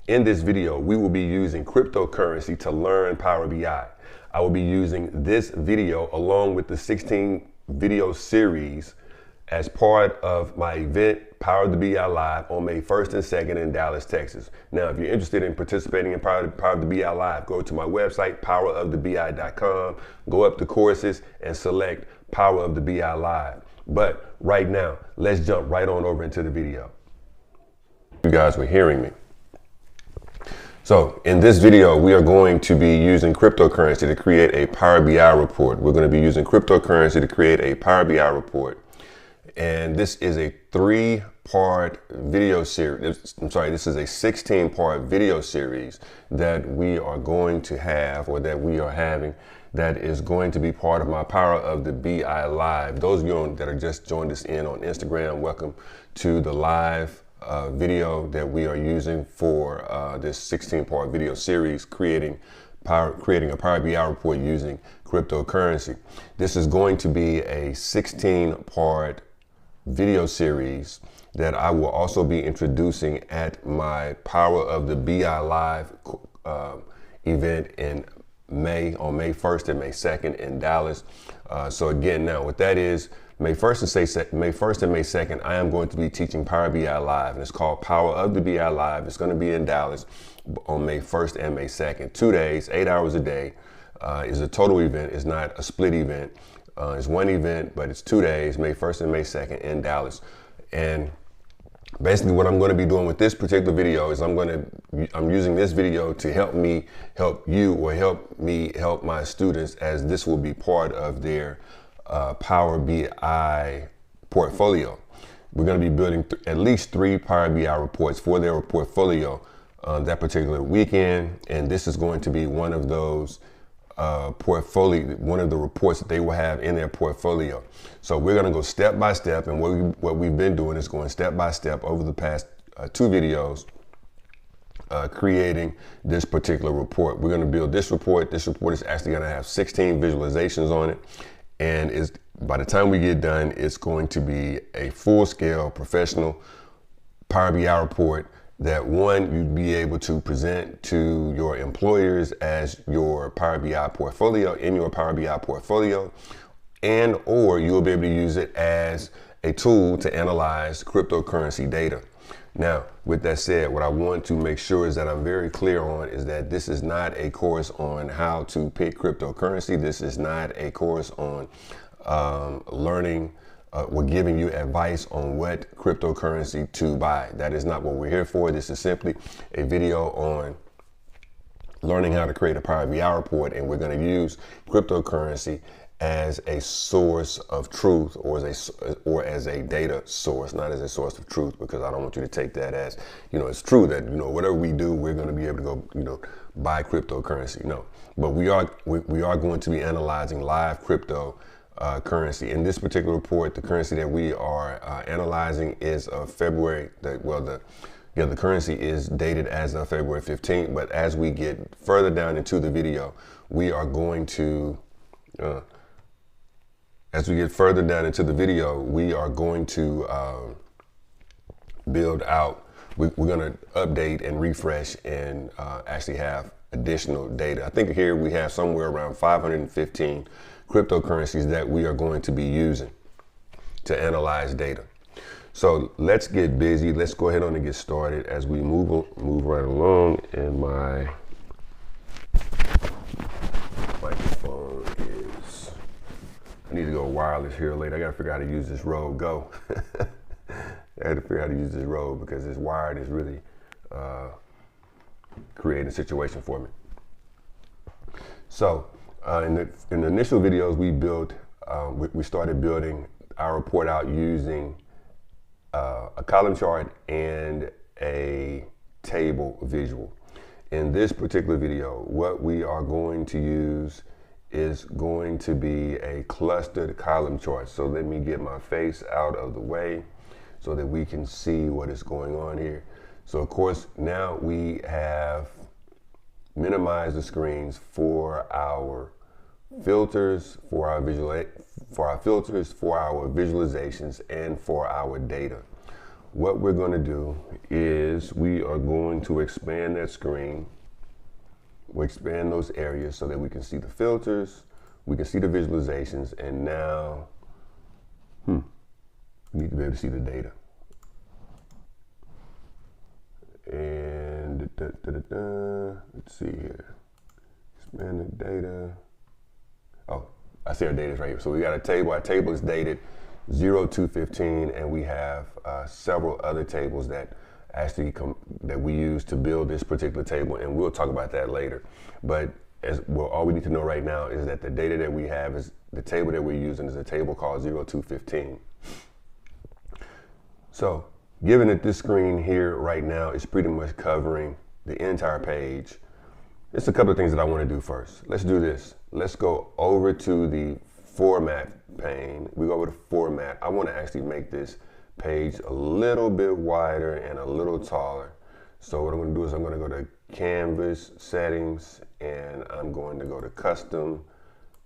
In this video, we will be using cryptocurrency to learn Power BI. I will be using this video along with the 16 video series as part of my event, Power the BI Live, on May 1st and 2nd in Dallas, Texas. Now, if you're interested in participating in Power the BI Live, go to my website, powerofthebi.com, go up to courses and select Power of the BI Live. But right now, let's jump right on over into the video. You guys were hearing me. So in this video, we are going to be using cryptocurrency to create a Power BI report. We're going to be using cryptocurrency to create a Power BI report. And this is a 3-part video series. This is a 16-part video series that we are going to have, or that we are having, that is going to be part of my Power of the BI Live. Those of you that are just joined us in on Instagram, welcome to the live video that we are using for this 16-part video series, creating a Power BI report using cryptocurrency. This is going to be a 16-part video series that I will also be introducing at my Power of the BI Live event in May, on May 1st and May 2nd in Dallas. So again, now what that is, May 1st and May 2nd, I am going to be teaching Power BI Live, and it's called Power of the BI Live. It's going to be in Dallas on May 1st and May 2nd. 2 days, 8 hours a day is a total event. It's not a split event. It's one event, but it's 2 days, May 1st and May 2nd in Dallas. And basically what I'm going to be doing with this particular video is I'm using this video to help me help you, or help me help my students, as this will be part of their Power BI portfolio. We're going to be building at least 3 Power BI reports for their portfolio that particular weekend, and this is going to be one of those one of the reports that they will have in their portfolio. So we're going to go step by step, and what we've been doing is going step by step over the past 2 videos, creating this particular report. We're going to build this report. This report is actually going to have 16 visualizations on it, and by the time we get done, it's going to be a full-scale professional Power BI report that, one, you'd be able to present to your employers as your Power BI portfolio, in your Power BI portfolio, and or you'll be able to use it as a tool to analyze cryptocurrency data. Now, with that said, what I want to make sure is that I'm very clear on is that this is not a course on how to pick cryptocurrency. This is not a course on learning. We're giving you advice on what cryptocurrency to buy. That is not what we're here for. This is simply a video on learning how to create a Power BI report, and we're going to use cryptocurrency as a source of truth, or as a data source, not as a source of truth, because I don't want you to take that as, it's true that, whatever we do, we're going to be able to go, buy cryptocurrency. No, but we are going to be analyzing live crypto currency. In this particular report, the currency that we are analyzing is of February. The currency is dated as of February 15th. But as we get further down into the video, we are going to, build out. We're going to update and refresh and actually have additional data. I think here we have somewhere around 515 cryptocurrencies that we are going to be using to analyze data. So let's get busy. Let's go ahead on and get started as we move right along. And my microphone is, I need to go wireless here later. I got to figure out how to use this Rode Go. I had to figure out how to use this Rode, because this wired is really creating a situation for me. So in the initial videos we started building our report out using a column chart and a table visual. In this particular video, what we are going to use is going to be a clustered column chart. So let me get my face out of the way so that we can see what is going on here. So of course, now we have minimized the screens for our filters, for our visualizations, and for our data. what we're going to do is we are going to expand that screen. We'll expand those areas so that we can see the filters, we can see the visualizations, and now we need to be able to see the data. And let's see here. Expand the data. Oh, I see our data is right here. So we got a table. Our table is dated 0215, and we have several other tables that actually that we use to build this particular table, and we'll talk about that later. But all we need to know right now is that the data that we have is the table that we're using is a table called 0215. So given that this screen here right now is pretty much covering the entire page, there's a couple of things that I want to do first. Let's do this. Let's go over to the format pane. We go over to format. I want to actually make this page a little bit wider and a little taller. So what I'm going to do is I'm going to go to Canvas settings, and I'm going to go to custom.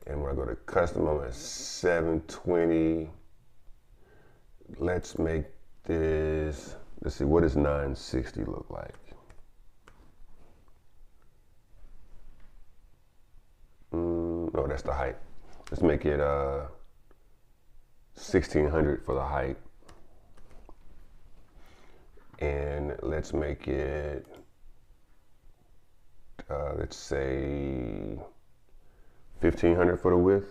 And when I go to custom, I'm at 720. Let's make this, let's see, what does 960 look like? No, that's the height. Let's make it 1600 for the height. And let's make it, let's say 1500 for the width.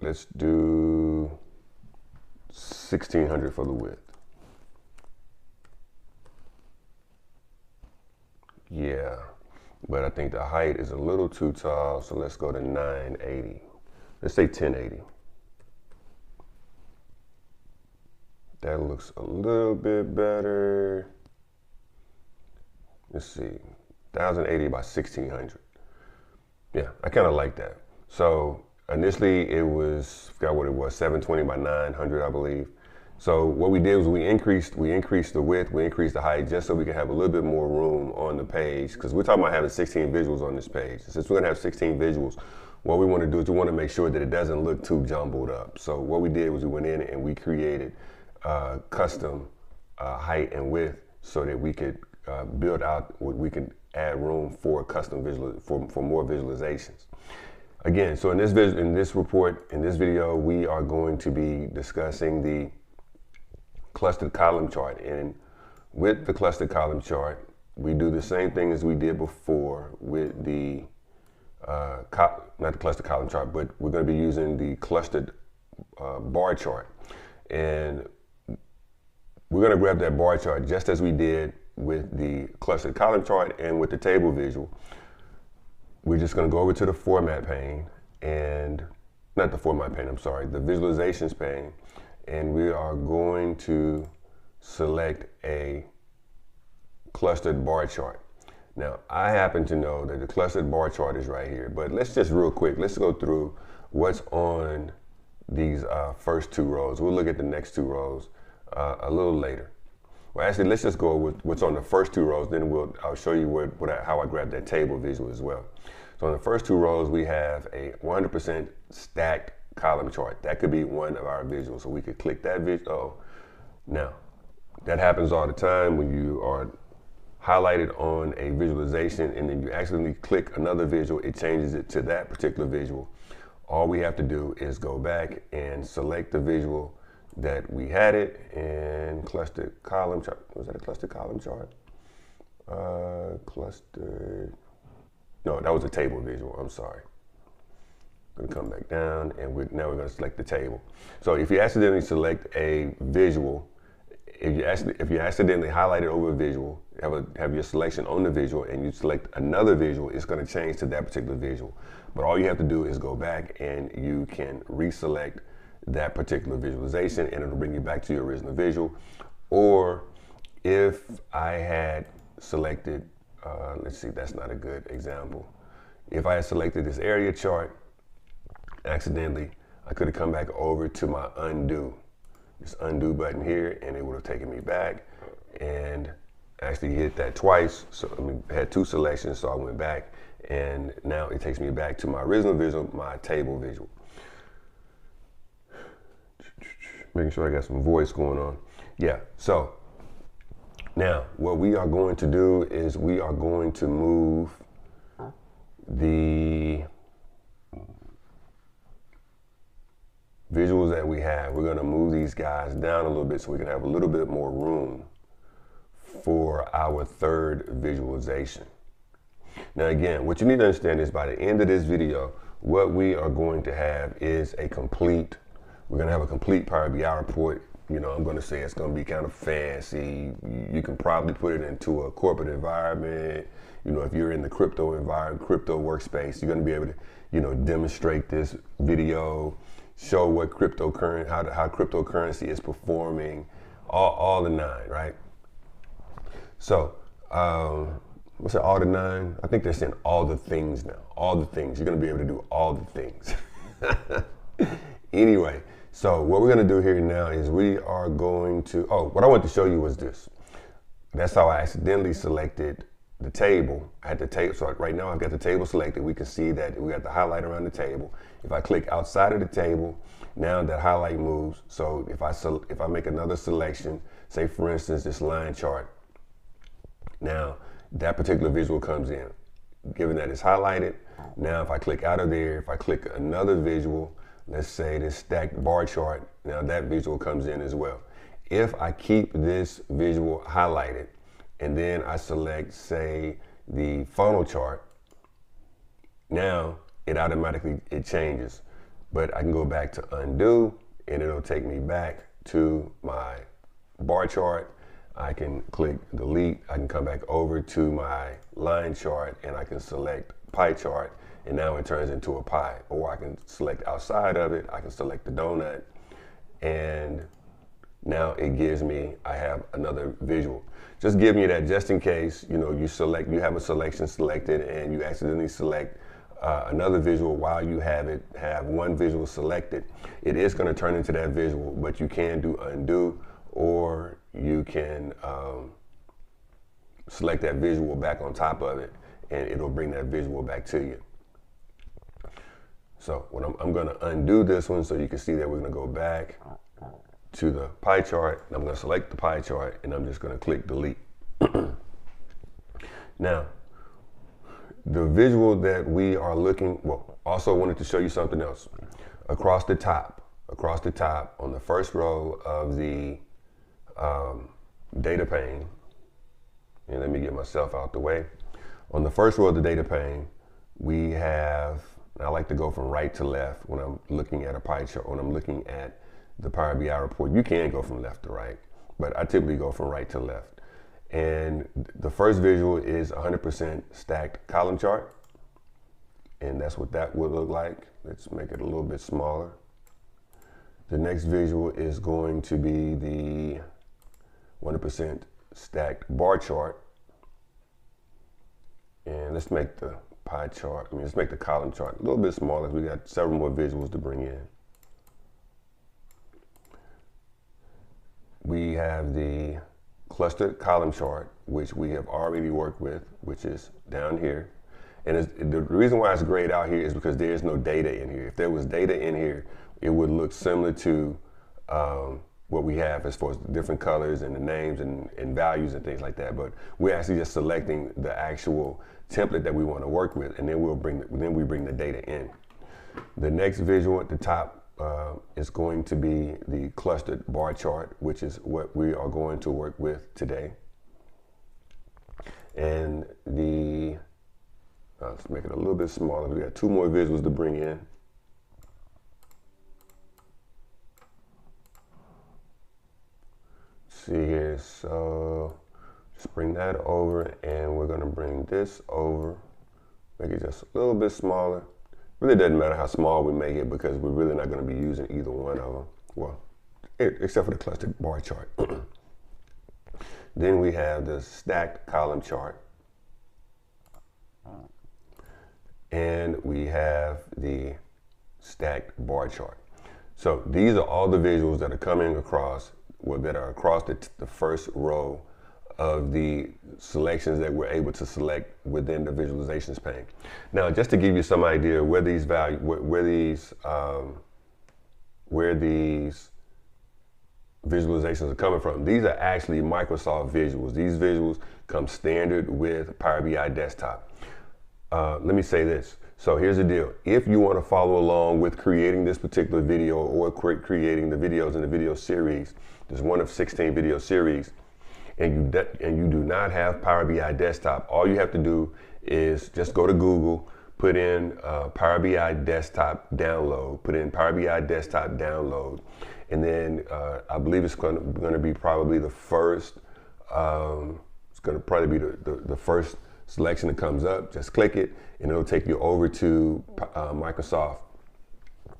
Let's do 1600 for the width. Yeah, but I think the height is a little too tall, so let's go to 980. Let's say 1080. That looks a little bit better. Let's see, 1080 by 1600. Yeah, I kind of like that. So initially it was, I forgot what it was, 720 by 900, I believe. So what we did was we increased the width, we increased the height just so we could have a little bit more room on the page, because we're talking about having 16 visuals on this page. Since we're gonna have 16 visuals, what we want to do is we want to make sure that it doesn't look too jumbled up. So what we did was we went in and we created custom height and width so that we could build out what we can add room for custom for more visualizations. Again, so in this video, we are going to be discussing the clustered column chart. And with the clustered column chart, we do the same thing as we did before with the not the clustered column chart, but we're going to be using the clustered bar chart. And we're going to grab that bar chart just as we did with the clustered column chart and with the table visual. We're just going to go over to the format pane, and not the format pane, I'm sorry, the visualizations pane, and we are going to select a clustered bar chart. Now, I happen to know that the clustered bar chart is right here, but let's just real quick, let's go through what's on these first two rows. We'll look at the next two rows a little later. Well, actually, let's just go with what's on the first two rows, then I'll show you how I grabbed that table visual as well. So on the first two rows, we have a 100% stacked column chart. That could be one of our visuals, so we could click that visual. Now, that happens all the time when you are highlighted on a visualization and then you accidentally click another visual, it changes it to that particular visual. All we have to do is go back and select the visual that we had it in clustered column chart. Was that a clustered column chart? Clustered, no, that was a table visual, I'm sorry. I'm gonna come back down and now we're gonna select the table. So if you accidentally select a visual, if you accidentally highlight it over a visual, have your selection on the visual and you select another visual, it's gonna change to that particular visual. But all you have to do is go back and you can reselect that particular visualization and it'll bring you back to your original visual. Or if I had selected, let's see, that's not a good example. If I had selected this area chart accidentally, I could have come back over to my undo, this undo button here, and it would have taken me back and actually hit that twice. So I mean, I had two selections, so I went back And now it takes me back to my original visual, my table visual. Making sure I got some voice going on. Yeah, so now what we are going to do is we are going to move the visuals that we have. We're going to move these guys down a little bit so we can have a little bit more room for our third visualization. Now again, what you need to understand is by the end of this video, what we are going to have is we're going to have a complete Power BI report. You know, I'm going to say it's going to be kind of fancy. You can probably put it into a corporate environment. You know, if you're in the crypto environment, crypto workspace, you're going to be able to, you know, demonstrate this video, show what how cryptocurrency is performing, all the nine, right? So, what's it, all the nine? I think they're saying all the things now. All the things. You're going to be able to do all the things. Anyway, so what we're going to do here now is we are going to, what I wanted to show you was this. That's how I accidentally selected the table. I had the table, so right now I've got the table selected. We can see that we got the highlight around the table. If I click outside of the table, now that highlight moves. So if I make another selection, say for instance this line chart, now that particular visual comes in. Given that it's highlighted, now if I click out of there, if I click another visual, let's say this stacked bar chart, now that visual comes in as well. If I keep this visual highlighted and then I select, say, the funnel chart, now it automatically changes. But I can go back to undo and it'll take me back to my bar chart. I can click delete. I can come back over to my line chart and I can select pie chart, and now it turns into a pie. Or I can select outside of it. I can select the donut, and now it gives me, I have another visual. Just giving you that just in case, you know, you have a selection selected and you accidentally select another visual while you have one visual selected. It is going to turn into that visual, but you can do undo, or you can select that visual back on top of it and it'll bring that visual back to you. So I'm going to undo this one so you can see that we're going to go back to the pie chart, and I'm going to select the pie chart and I'm just going to click delete. Now, the visual that we are also wanted to show you something else. Across the top on the first row of the data pane, and let me get myself out the way. On the first row of the data pane, we have, I like to go from right to left when I'm looking at a pie chart, when I'm looking at the Power BI report. You can go from left to right, but I typically go from right to left. And the first visual is 100% stacked column chart. And that's what that would look like. Let's make it a little bit smaller. The next visual is going to be the 100% stacked bar chart. And let's make the let's make the column chart a little bit smaller. We got several more visuals to bring in. We have the clustered column chart, which we have already worked with, which is down here. And the reason why it's grayed out here is because there's no data in here. If there was data in here, it would look similar to what we have as far as the different colors and the names and values and things like that. But we're actually just selecting the actual template that we want to work with, and then we bring the data in. The next visual at the top is going to be the clustered bar chart, which is what we are going to work with today. And let's make it a little bit smaller. We got two more visuals to bring in. See here, so just bring that over, and we're gonna bring this over, make it just a little bit smaller. Really doesn't matter how small we make it because we're really not gonna be using either one of them. Well, except for the clustered bar chart. Then we have the stacked column chart. And we have the stacked bar chart. So these are all the visuals that are coming across, that are across the first row of the selections that we're able to select within the visualizations pane. Now, just to give you some idea where these visualizations are coming from, these are actually Microsoft visuals. These visuals come standard with Power BI Desktop. Let me say this. So here's the deal. If you want to follow along with creating this particular video or creating the videos in the video series, there's one of 16 video series, and you do not have Power BI Desktop, all you have to do is just go to Google, put in Power BI Desktop download, put in Power BI Desktop download, and then I believe it's going to be probably the first. It's going to probably be the first selection that comes up. Just click it, and it'll take you over to Microsoft,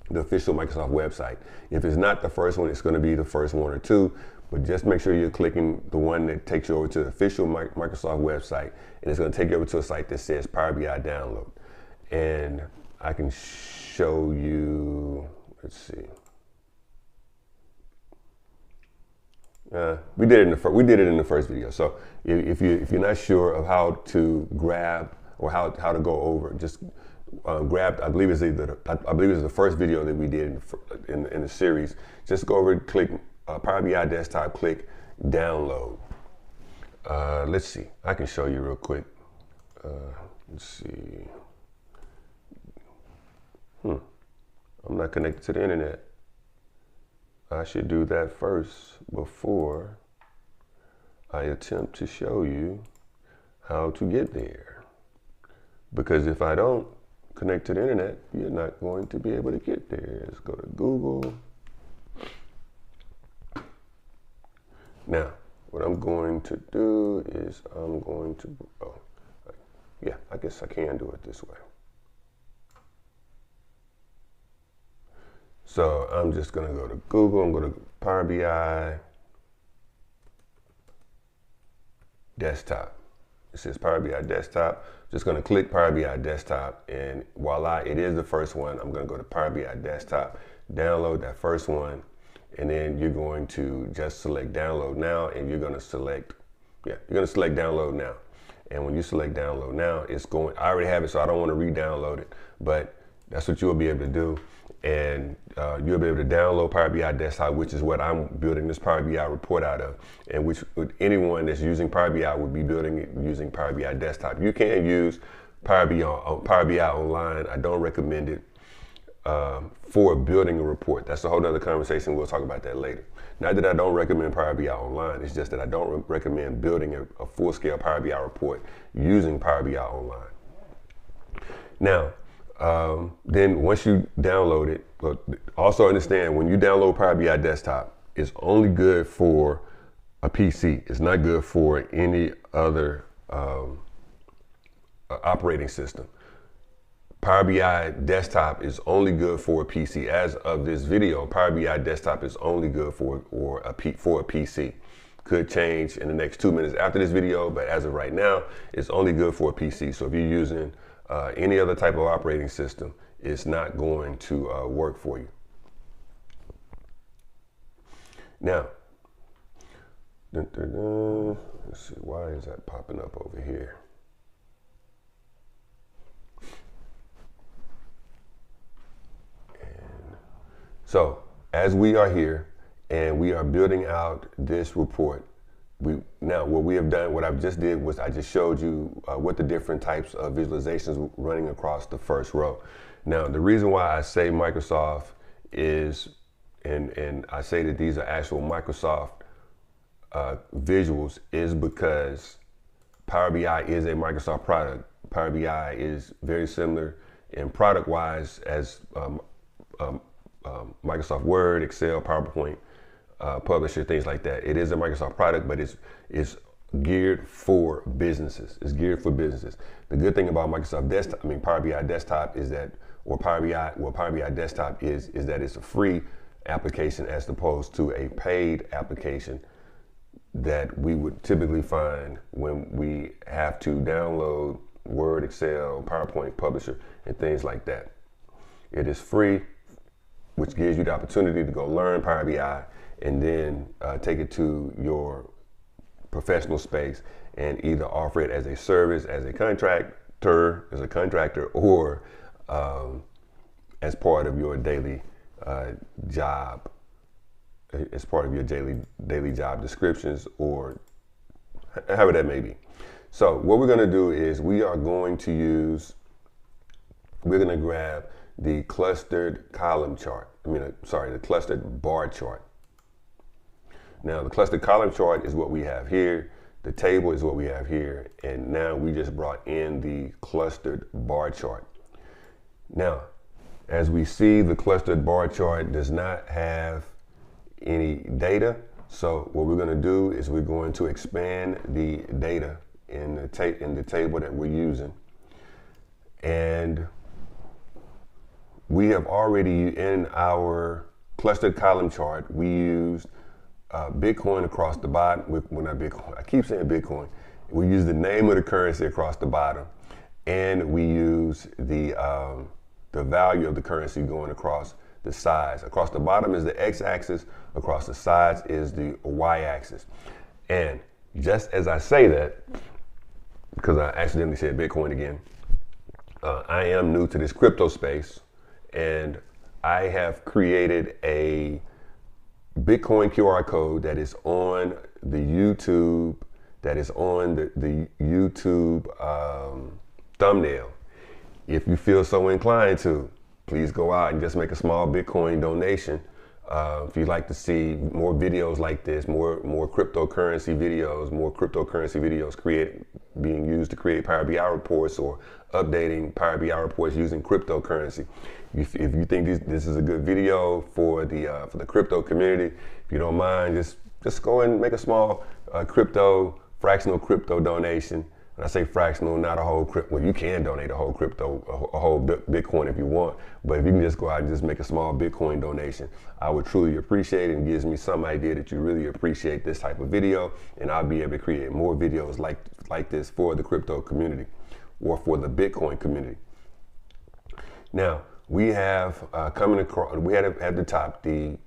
the official Microsoft website. If it's not the first one, it's going to be the first one or two. But just make sure you're clicking the one that takes you over to the official Microsoft website, and it's going to take you over to a site that says Power BI download. And I can show you. Let's see. We did it in the first video. So if you're not sure of how to grab or how to go over, just grab. I believe it's the first video that we did in the series. Just go over and click Power BI Desktop. Click download. Let's see. I can show you real quick. Let's see. I'm not connected to the internet. I should do that first before I attempt to show you how to get there. Because if I don't connect to the internet, you're not going to be able to get there. Let's go to Google. Now, what I'm going to do is yeah, I guess I can do it this way. So I'm just going to go to Google. I'm going to Power BI Desktop. It says Power BI Desktop. Just going to click Power BI Desktop, and voila, it is the first one. I'm going to go to Power BI Desktop, download that first one, and then you're going to just select Download Now, and you're going to select, Download Now. And when you select Download Now, it's going. I already have it, so I don't want to re-download it, but that's what you'll be able to do. And you'll be able to download Power BI Desktop, which is what I'm building this Power BI report out of, and which anyone that's using Power BI would be building it using Power BI Desktop. You can use Power BI online. I don't recommend it for building a report. That's a whole other conversation. We'll talk about that later. Not that I don't recommend Power BI online. It's just that I don't recommend building a full-scale Power BI report using Power BI online. Now, then once you download it, also understand when you download Power BI Desktop, it's only good for a PC. It's not good for any other operating system. Power BI Desktop is only good for a PC. As of this video, Power BI Desktop is only good for a PC. Could change in the next 2 minutes after this video, but as of right now, it's only good for a PC. So if you're using any other type of operating system, it's not going to work for you. Now, let's see, why is that popping up over here? And so, as we are here and we are building out this report, what I've just did was I just showed you what the different types of visualizations running across the first row. Now, the reason why I say Microsoft is, and I say that these are actual Microsoft visuals, is because Power BI is a Microsoft product. Power BI is very similar in product-wise as Microsoft Word, Excel, PowerPoint, Publisher, things like that. It is a Microsoft product, but it's geared for businesses. It's geared for businesses. The good thing about Power BI Desktop is that, Power BI Desktop is that it's a free application as opposed to a paid application that we would typically find when we have to download Word, Excel, PowerPoint, Publisher, and things like that. It is free, which gives you the opportunity to go learn Power BI and then take it to your professional space and either offer it as a service, as a contractor, or as part of your daily job, as part of your daily job descriptions, or however that may be. So what we're going to do is we're going to grab the clustered column chart. The clustered bar chart. Now the clustered column chart is what we have here. The table is what we have here. And now we just brought in the clustered bar chart. Now, as we see, the clustered bar chart does not have any data. So what we're going to do is we're going to expand the data in the table that we're using. And we have already, in our clustered column chart, we used Bitcoin across the bottom. Well, not Bitcoin. I keep saying Bitcoin. We use the name of the currency across the bottom, and we use the value of the currency going across the sides. Across the bottom is the x-axis. Across the sides is the y-axis. And just as I say that, because I accidentally said Bitcoin again, I am new to this crypto space, and I have created a Bitcoin QR code that is on the YouTube, that is on the YouTube thumbnail. If you feel so inclined to, please go out and just make a small Bitcoin donation. If you'd like to see more videos like this, more cryptocurrency videos being used to create Power BI reports, or updating Power BI reports using cryptocurrency. If you think this is a good video for the crypto community, if you don't mind, just go and make a small fractional crypto donation. And I say fractional, not a whole crypto. Well, you can donate a whole crypto, a whole Bitcoin if you want. But if you can just go out and just make a small Bitcoin donation, I would truly appreciate it. And gives me some idea that you really appreciate this type of video. And I'll be able to create more videos like this for the crypto community, or for the Bitcoin community. Now, we have coming across, we had at the top the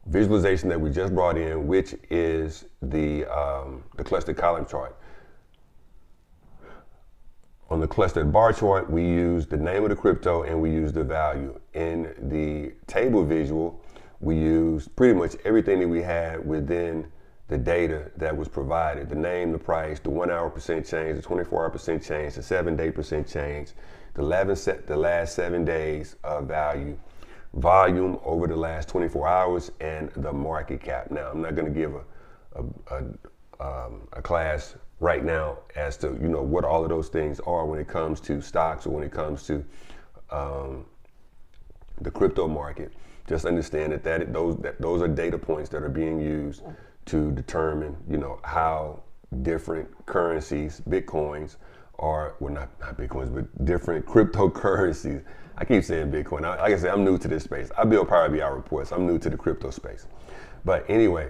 visualization that we just brought in, which is the clustered column chart. On the clustered bar chart, we use the name of the crypto and we use the value. In the table visual, we use pretty much everything that we had within the data that was provided. The name, the price, the 1 hour percent change, the 24-hour percent change, the 7-day percent change, the last 7 days of value, volume over the last 24 hours, and the market cap. Now, I'm not going to give a class right now as to what all of those things are when it comes to stocks, or when it comes to the crypto market. Just understand that those are data points that are being used to determine how different currencies, Bitcoins, are, well, not Bitcoins, but different cryptocurrencies. I keep saying Bitcoin. Like I said, I'm new to this space. I build Power BI reports. I'm new to the crypto space. But anyway,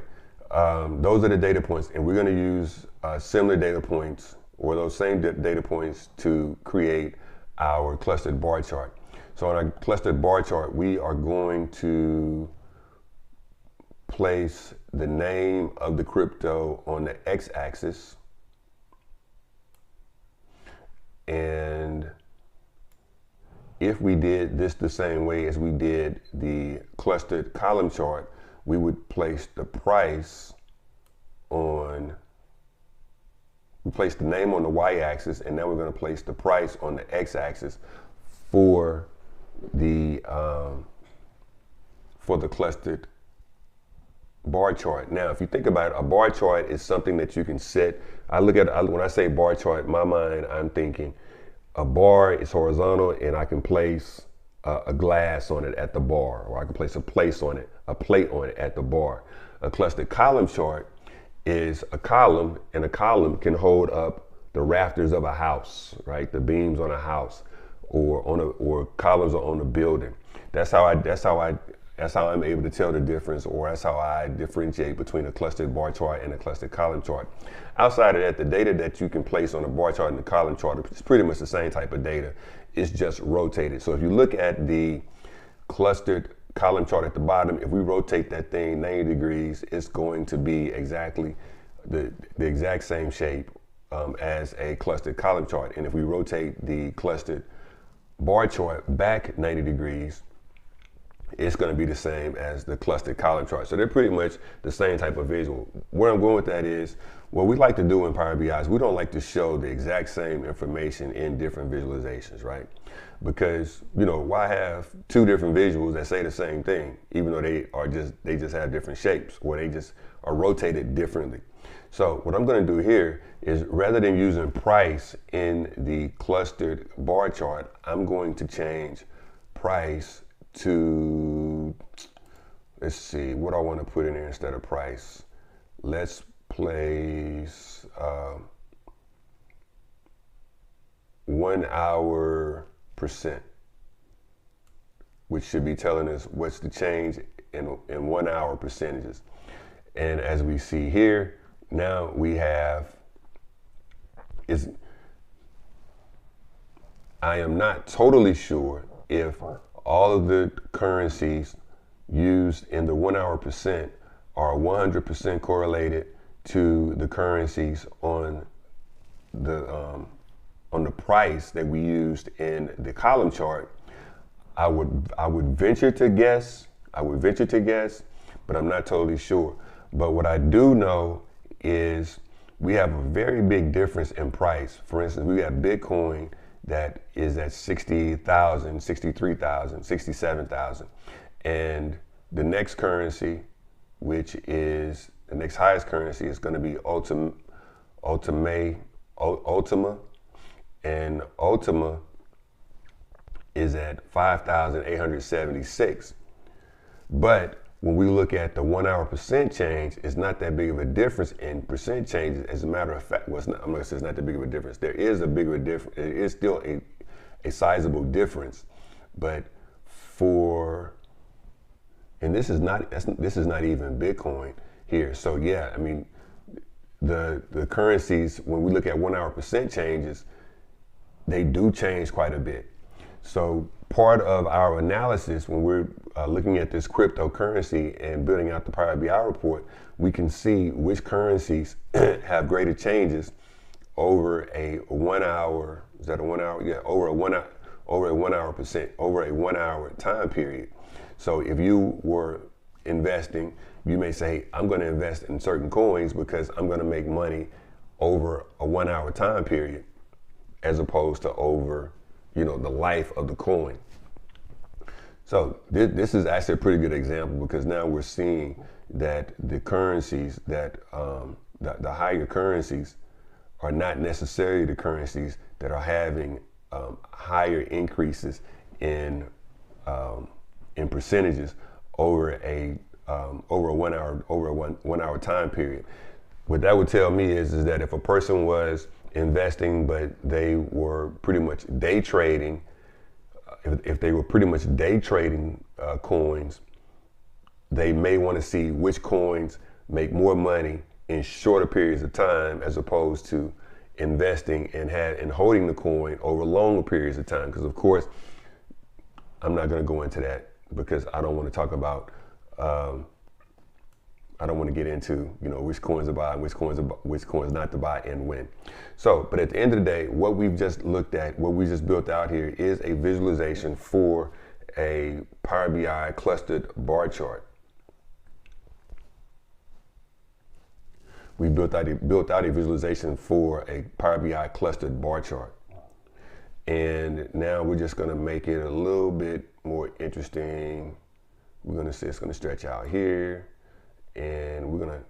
those are the data points, and we're going to use similar data points, or those same data points, to create our clustered bar chart. So on our clustered bar chart, we are going to place the name of the crypto on the x-axis, and if we did this the same way as we did the clustered column chart, we would place the price on, we place the name on the y-axis, and now we're going to place the price on the x-axis for the clustered bar chart. Now, if you think about it, a bar chart is something that you can set. When I say bar chart, in my mind, I'm thinking a bar is horizontal, and I can place a glass on it at the bar, or I can place a plate on it at the bar. A clustered column chart is a column, and a column can hold up the rafters of a house, right? The beams on a house, or columns are on a building. That's how I'm able to tell the difference, or that's how I differentiate between a clustered bar chart and a clustered column chart. Outside of that, the data that you can place on a bar chart and the column chart is pretty much the same type of data. It's just rotated. So if you look at the clustered column chart at the bottom, if we rotate that thing 90 degrees, it's going to be exactly the exact same shape as a clustered column chart. And if we rotate the clustered bar chart back 90 degrees, it's going to be the same as the clustered column chart. So they're pretty much the same type of visual. Where I'm going with that is, what we like to do in Power BI is we don't like to show the exact same information in different visualizations, right? Because, you know, why have two different visuals that say the same thing, even though they just have different shapes, or they just are rotated differently. So what I'm going to do here is, rather than using price in the clustered bar chart, I'm going to change price to, let's see, what I want to put in there instead of price. Let's place 1 hour percent, which should be telling us what's the change in 1 hour percentages. And as we see here, now we have, I am not totally sure if all of the currencies used in the 1 hour percent are 100% correlated to the currencies on the price that we used in the column chart. I would venture to guess, but I'm not totally sure. But what I do know is we have a very big difference in price. For instance, we have Bitcoin that is at 60,000, 63,000, 67,000. And the next currency, which is the next highest currency, is going to be Ultima. And Ultima is at 5,876. But when we look at the 1 hour percent change, it's not that big of a difference in percent changes. As a matter of fact, well, I'm going to say it's not that big of a difference. There is a bigger difference. It is still a sizable difference. But and this is not even Bitcoin here. So yeah, I mean, the currencies, when we look at 1 hour percent changes, they do change quite a bit. So part of our analysis, when we're looking at this cryptocurrency and building out the Power BI report, we can see which currencies have greater changes over a 1 hour. Is that a 1 hour? Yeah, over a 1 hour time period. So if you were investing, you may say, I'm going to invest in certain coins because I'm going to make money over a 1 hour time period, as opposed to over, you know, the life of the coin. So this is actually a pretty good example, because now we're seeing that the currencies that the higher currencies are not necessarily the currencies that are having higher increases in percentages over a 1 hour time period. What that would tell me is that if a person was investing, but they were pretty much day trading, if they were pretty much day trading coins, they may want to see which coins make more money in shorter periods of time, as opposed to investing and holding the coin over longer periods of time. Because of course, I'm not going to go into that, because I don't want to talk about, I don't want to get into, you know, which coins to buy and which coins not to buy and when. So, but at the end of the day, what we've just looked at, what we just built out here, is a visualization for a Power BI clustered bar chart. We built out a visualization for a Power BI clustered bar chart. And now we're just going to make it a little bit more interesting. We're going to say it's going to stretch out here, and we're going to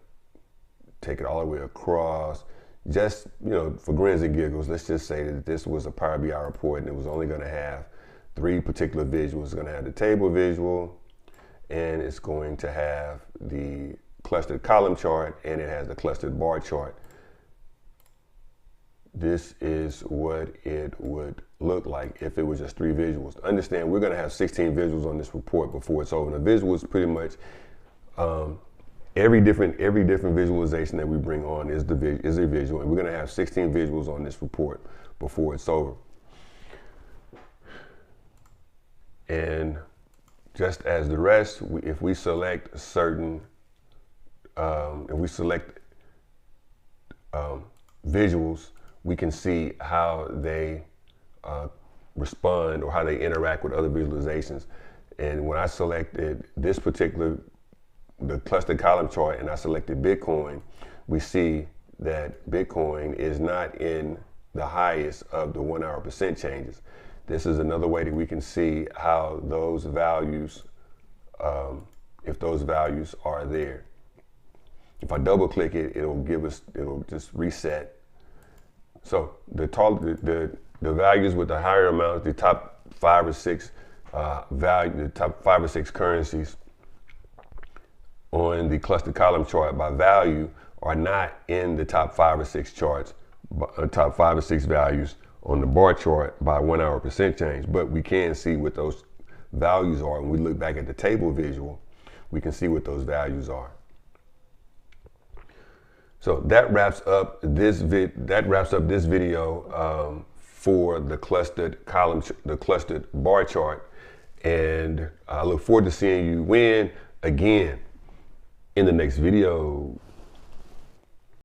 take it all the way across. Just, you know, for grins and giggles, let's just say that this was a Power BI report, and it was only going to have 3 particular visuals. It's going to have the table visual, and it's going to have the clustered column chart, and it has the clustered bar chart. This is what it would look like if it was just 3 visuals. Understand, we're going to have 16 visuals on this report before it's over. The visual is pretty much every different visualization that we bring on is a visual, and we're going to have 16 visuals on this report before it's over. And just as the rest, if we select certain, if we select visuals, we can see how they respond or how they interact with other visualizations. And when I selected this particular, the cluster column chart, and I selected Bitcoin, we see that Bitcoin is not in the highest of the 1 hour percent changes. This is another way that we can see how those values, if those values are there. If I double click it, it'll just reset. So the values with the higher amounts, the top 5 or 6 the top 5 or 6 currencies on the cluster column chart by value are not in the top 5 or 6 charts, top 5 or 6 values on the bar chart by 1 hour percent change. But we can see what those values are. When we look back at the table visual, we can see what those values are. So that wraps up this video for the clustered column, the clustered bar chart, and I look forward to seeing you again in the next video.